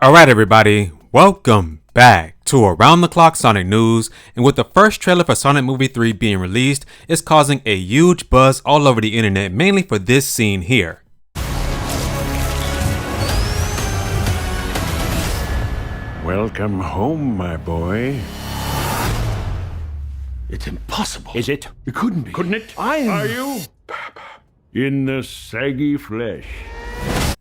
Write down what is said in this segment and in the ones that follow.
Alright everybody, welcome back to Around the Clock Sonic News, and with the first trailer for Sonic Movie 3 being released, it's causing a huge buzz all over the internet, mainly for this scene here. Welcome home, my boy. It's impossible. Is it? It couldn't be. Couldn't it? Are you? In the saggy flesh.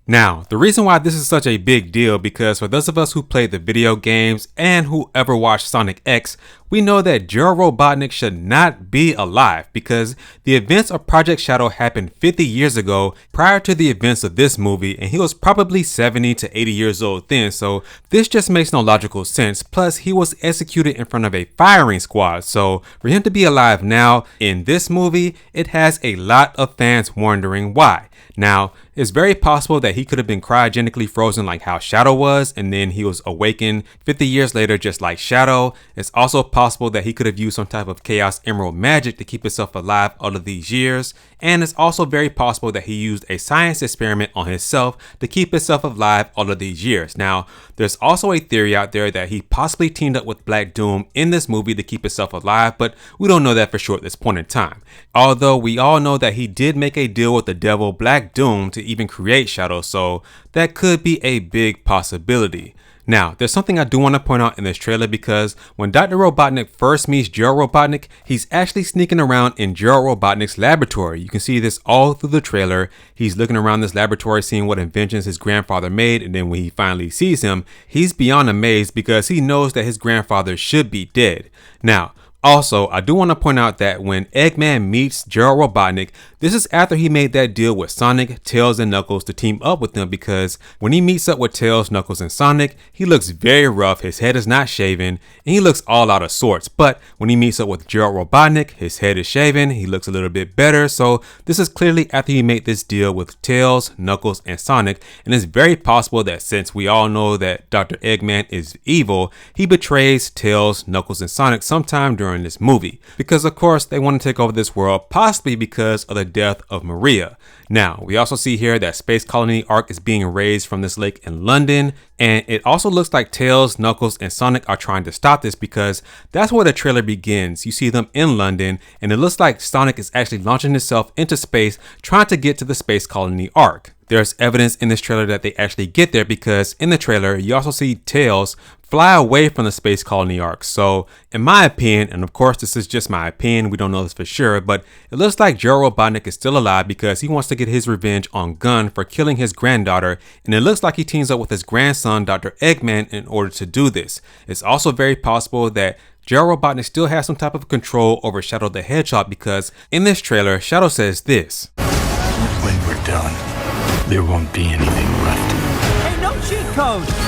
Now, the reason why this is such a big deal because for those of us who played the video games and who ever watched Sonic X, we know that Gerald Robotnik should not be alive because the events of Project Shadow happened 50 years ago prior to the events of this movie, and he was probably 70 to 80 years old then, so this just makes no logical sense. Plus, he was executed in front of a firing squad, so for him to be alive now in this movie, it has a lot of fans wondering why. Now, it's very possible that he could have been cryogenically frozen like how Shadow was, and then he was awakened 50 years later just like Shadow. It's also possible that he could have used some type of Chaos Emerald magic to keep himself alive all of these years. And it's also very possible that he used a science experiment on himself to keep himself alive all of these years. Now, there's also a theory out there that he possibly teamed up with Black Doom in this movie to keep himself alive, but we don't know that for sure at this point in time. Although we all know that he did make a deal with the devil Black Doom to even create Shadow, so that could be a big possibility. Now, there's something I do want to point out in this trailer because when Dr. Robotnik first meets Gerald Robotnik, he's actually sneaking around in Gerald Robotnik's laboratory. You can see this all through the trailer. He's looking around this laboratory, seeing what inventions his grandfather made, and then when he finally sees him, he's beyond amazed because he knows that his grandfather should be dead. Now, also, I do want to point out that when Eggman meets Gerald Robotnik, this is after he made that deal with Sonic, Tails, and Knuckles to team up with them because when he meets up with Tails, Knuckles, and Sonic, he looks very rough, his head is not shaven, and he looks all out of sorts. But when he meets up with Gerald Robotnik, his head is shaven, he looks a little bit better, so this is clearly after he made this deal with Tails, Knuckles, and Sonic, and it's very possible that since we all know that Dr. Eggman is evil, he betrays Tails, Knuckles, and Sonic sometime during this movie because of course they want to take over this world, possibly because of the death of Maria. Now, we also see here that Space Colony Ark is being raised from this lake in London, and it also looks like Tails, Knuckles, and Sonic are trying to stop this because that's where the trailer begins. You see them in London, and it looks like Sonic is actually launching himself into space trying to get to the Space Colony Ark. There's evidence in this trailer that they actually get there because in the trailer, you also see Tails fly away from the Space Colony Ark. So in my opinion, and of course this is just my opinion, we don't know this for sure, but it looks like Gerald Robotnik is still alive because he wants to get his revenge on Gunn for killing his granddaughter, and it looks like he teams up with his grandson, Dr. Eggman, in order to do this. It's also very possible that Gerald Robotnik still has some type of control over Shadow the Hedgehog because in this trailer, Shadow says this: When we're done, there won't be anything left. Hey, no cheat code!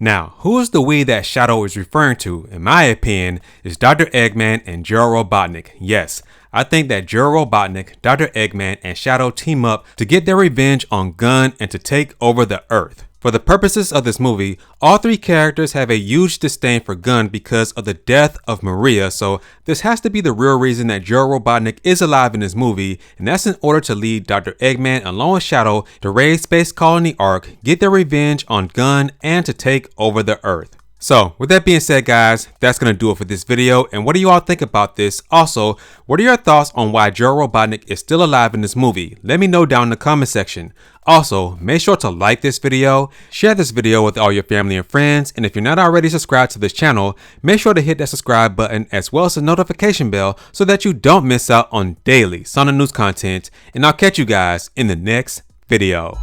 Now, who is the we that Shadow is referring to? In my opinion, is Dr. Eggman and Gerald Robotnik. Yes, I think that Gerald Robotnik, Dr. Eggman, and Shadow team up to get their revenge on Gunn and to take over the Earth. For the purposes of this movie, all three characters have a huge disdain for Gunn because of the death of Maria, so this has to be the real reason that Gerald Robotnik is alive in this movie, and that's in order to lead Dr. Eggman along with Shadow to raid Space Colony Ark, get their revenge on Gunn, and to take over the Earth. So, with that being said guys, that's going to do it for this video, and what do you all think about this? Also, what are your thoughts on why Gerald Robotnik is still alive in this movie? Let me know down in the comment section. Also, make sure to like this video, share this video with all your family and friends, and if you're not already subscribed to this channel, make sure to hit that subscribe button as well as the notification bell so that you don't miss out on daily Sonic News content, and I'll catch you guys in the next video.